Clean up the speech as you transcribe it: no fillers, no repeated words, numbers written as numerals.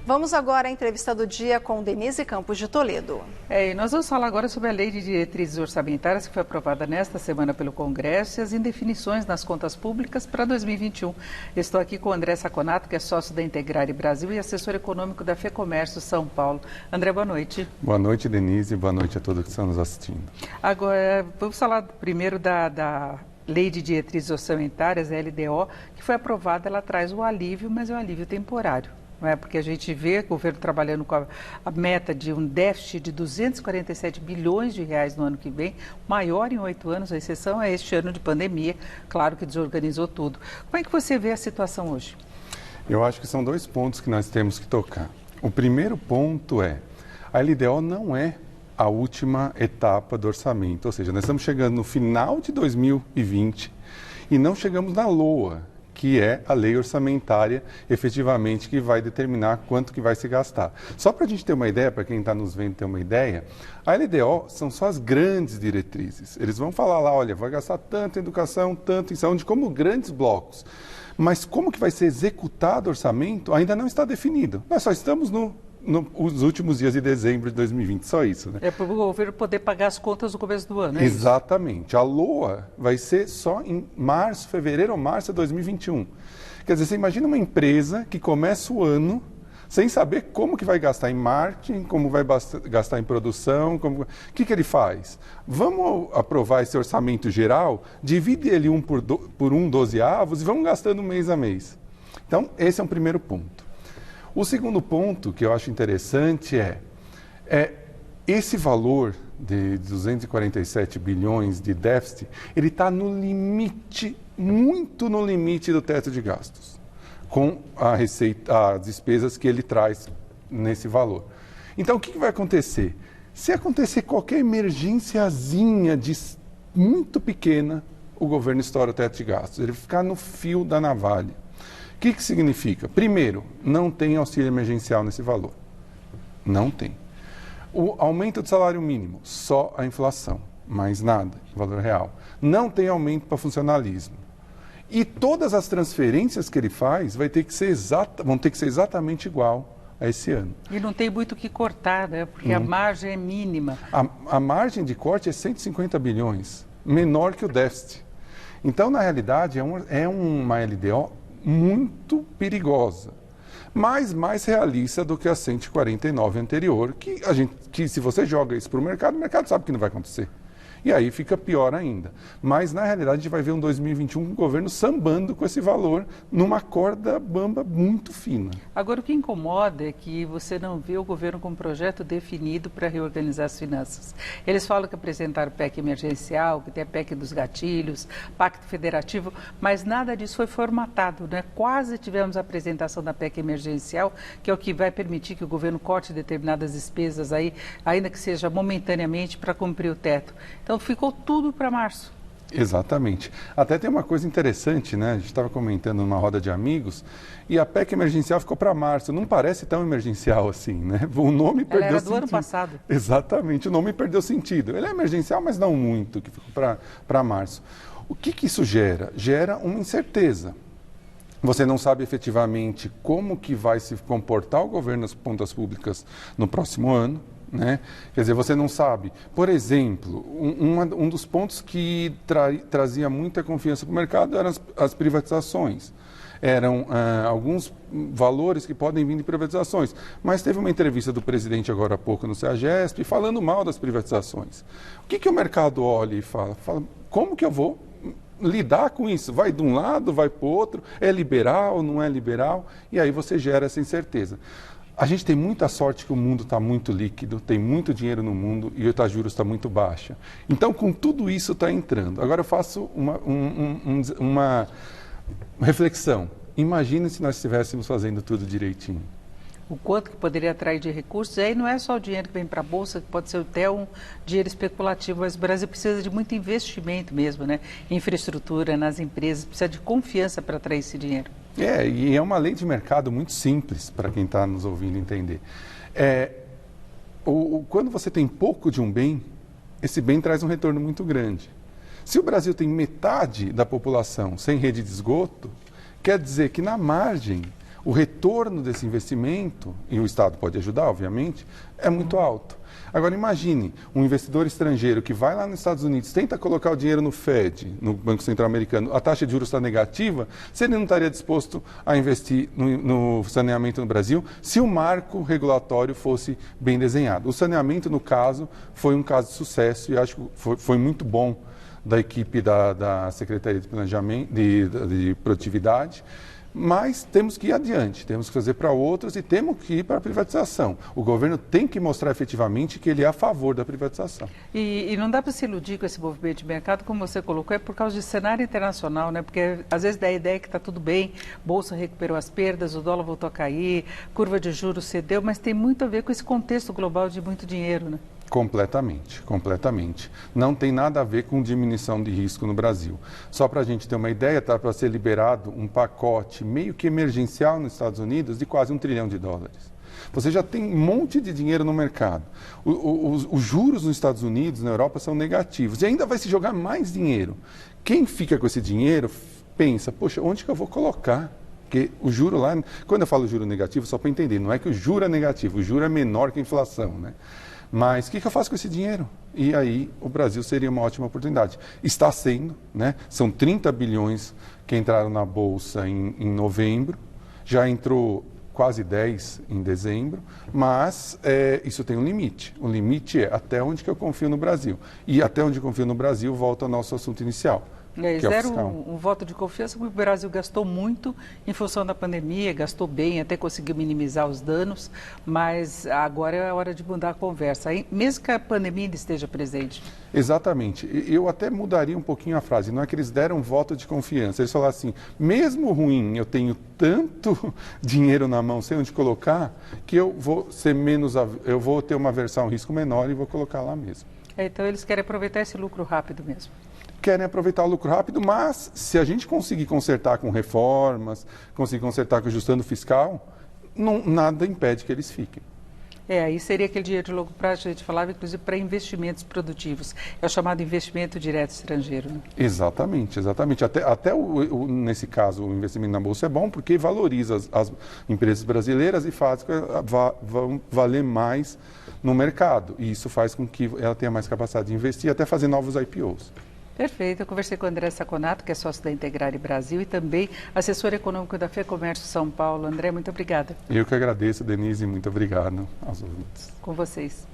Vamos agora à entrevista do dia com Denise Campos de Toledo. E nós vamos falar agora sobre a Lei de Diretrizes Orçamentárias que foi aprovada nesta semana pelo Congresso e as indefinições nas contas públicas para 2021. Estou aqui com o André Saconato, que é sócio da Integrare Brasil e assessor econômico da FEComércio São Paulo. André, boa noite. Boa noite, Denise. Boa noite a todos que estão nos assistindo. Agora, vamos falar primeiro da Lei de Diretrizes Orçamentárias, a LDO, que foi aprovada. Ela traz o alívio, mas é um alívio temporário. Não é? Porque a gente vê o governo trabalhando com a meta de um déficit de 247 bilhões de reais no ano que vem, maior em 8 anos, a exceção é este ano de pandemia, claro que desorganizou tudo. Como é que você vê a situação hoje? Eu acho que são 2 pontos que nós temos que tocar. O primeiro ponto é, a LDO não é a última etapa do orçamento, ou seja, nós estamos chegando no final de 2020 e não chegamos na LOA, que é a lei orçamentária, efetivamente, que vai determinar quanto que vai se gastar. Só para a gente ter uma ideia, para quem está nos vendo ter uma ideia, a LDO são só as grandes diretrizes. Eles vão falar lá, olha, vai gastar tanto em educação, tanto em saúde, como grandes blocos. Mas como que vai ser executado o orçamento ainda não está definido. Nós só estamos nos últimos dias de dezembro de 2020, só isso, né? É para o governo poder pagar as contas no começo do ano, é Exatamente. Isso? A LOA vai ser só em março, fevereiro ou março de 2021. Quer dizer, você imagina uma empresa que começa o ano sem saber como que vai gastar em marketing, como vai gastar em produção, O que ele faz? Vamos aprovar esse orçamento geral, divide ele por 1 dozeavos e vamos gastando mês a mês. Então, esse é um primeiro ponto. O segundo ponto que eu acho interessante é esse valor de 247 bilhões de déficit, ele está no limite, muito no limite do teto de gastos, com as despesas que ele traz nesse valor. Então, o que vai acontecer? Se acontecer qualquer emergênciazinha muito pequena, o governo estoura o teto de gastos, ele vai ficar no fio da navalha. O que significa? Primeiro, não tem auxílio emergencial nesse valor. Não tem. O aumento do salário mínimo, só a inflação, mais nada, valor real. Não tem aumento para funcionalismo. E todas as transferências que ele faz vão ter que ser exatamente igual a esse ano. E não tem muito o que cortar, né? Porque a margem é mínima. A margem de corte é 150 bilhões, menor que o déficit. Então, na realidade, é uma LDO muito perigosa, mas mais realista do que a 149 anterior, que se você joga isso para o mercado sabe que não vai acontecer. E aí fica pior ainda. Mas, na realidade, a gente vai ver um 2021 com o governo sambando com esse valor numa corda bamba muito fina. Agora, o que incomoda é que você não vê o governo com um projeto definido para reorganizar as finanças. Eles falam que apresentaram PEC emergencial, que tem a PEC dos gatilhos, Pacto Federativo, mas nada disso foi formatado, né? Quase tivemos a apresentação da PEC emergencial, que é o que vai permitir que o governo corte determinadas despesas aí, ainda que seja momentaneamente, para cumprir o teto. Então, ficou tudo para março. Exatamente. Até tem uma coisa interessante, né? A gente estava comentando numa roda de amigos e a PEC emergencial ficou para março. Não parece tão emergencial assim, né? O nome perdeu sentido. Ela era do ano passado. Exatamente. O nome perdeu sentido. Ele é emergencial, mas não muito, que ficou para março. O que isso gera? Gera uma incerteza. Você não sabe efetivamente como que vai se comportar o governo nas contas públicas no próximo ano. Né? Quer dizer, você não sabe. Por exemplo, um dos pontos que trazia muita confiança para o mercado eram as privatizações. Eram alguns valores que podem vir de privatizações. Mas teve uma entrevista do presidente agora há pouco no CEAGESP falando mal das privatizações. O que o mercado olha e fala? Como que eu vou lidar com isso? Vai de um lado, vai para o outro? É liberal, não é liberal? E aí você gera essa incerteza. A gente tem muita sorte que o mundo está muito líquido, tem muito dinheiro no mundo e a taxa de juros está muito baixa. Então, com tudo isso está entrando. Agora eu faço uma reflexão. Imagina se nós estivéssemos fazendo tudo direitinho. O quanto que poderia atrair de recursos, e aí não é só o dinheiro que vem para a Bolsa, que pode ser até um dinheiro especulativo, mas o Brasil precisa de muito investimento mesmo, né? Infraestrutura nas empresas, precisa de confiança para atrair esse dinheiro. E é uma lei de mercado muito simples para quem está nos ouvindo entender. Quando você tem pouco de um bem, esse bem traz um retorno muito grande. Se o Brasil tem metade da população sem rede de esgoto, quer dizer que na margem o retorno desse investimento, e o Estado pode ajudar, obviamente, é muito alto. Agora imagine um investidor estrangeiro que vai lá nos Estados Unidos, tenta colocar o dinheiro no Fed, no Banco Central Americano, a taxa de juros está negativa, se ele não estaria disposto a investir no saneamento no Brasil, se o marco regulatório fosse bem desenhado. O saneamento, no caso, foi um caso de sucesso e acho que foi muito bom da equipe da Secretaria de Planejamento, de Produtividade. Mas temos que ir adiante, temos que fazer para outros e temos que ir para a privatização. O governo tem que mostrar efetivamente que ele é a favor da privatização. E não dá para se iludir com esse movimento de mercado, como você colocou, é por causa de cenário internacional, né? Porque às vezes dá a ideia que está tudo bem, Bolsa recuperou as perdas, o dólar voltou a cair, curva de juros cedeu, mas tem muito a ver com esse contexto global de muito dinheiro, né? Completamente, completamente. Não tem nada a ver com diminuição de risco no Brasil. Só para a gente ter uma ideia, está para ser liberado um pacote meio que emergencial nos Estados Unidos de quase $1 trilhão. Você já tem um monte de dinheiro no mercado. Os juros nos Estados Unidos, na Europa, são negativos. E ainda vai se jogar mais dinheiro. Quem fica com esse dinheiro pensa, poxa, onde que eu vou colocar? Porque o juro lá, quando eu falo juro negativo, só para entender, não é que o juro é negativo, o juro é menor que a inflação, né? Mas o que eu faço com esse dinheiro? E aí o Brasil seria uma ótima oportunidade. Está sendo, né? São 30 bilhões que entraram na Bolsa em novembro, já entrou quase 10 em dezembro, mas isso tem um limite. O limite é até onde que eu confio no Brasil. E até onde eu confio no Brasil, volta ao nosso assunto inicial. Eles deram um voto de confiança porque o Brasil gastou muito em função da pandemia, gastou bem, até conseguiu minimizar os danos, mas agora é a hora de mudar a conversa, mesmo que a pandemia ainda esteja presente. Exatamente. Eu até mudaria um pouquinho a frase, não é que eles deram um voto de confiança, eles falaram assim, mesmo ruim, eu tenho tanto dinheiro na mão, sei onde colocar, que eu vou ter uma aversão ao risco menor e vou colocar lá mesmo. Então eles querem aproveitar esse lucro rápido mesmo. Querem aproveitar o lucro rápido, mas se a gente conseguir consertar com reformas, conseguir consertar com ajustando fiscal, nada impede que eles fiquem. Aí seria aquele dinheiro de longo prazo que a gente falava, inclusive para investimentos produtivos. É o chamado investimento direto estrangeiro. Né? Exatamente, exatamente. Nesse caso, o investimento na Bolsa é bom porque valoriza as empresas brasileiras e faz que vão valer mais no mercado. E isso faz com que ela tenha mais capacidade de investir e até fazer novos IPOs. Perfeito. Eu conversei com o André Saconato, que é sócio da Integrare Brasil e também assessor econômico da FEComércio São Paulo. André, muito obrigada. Eu que agradeço, Denise, muito obrigado aos ouvintes. Com vocês.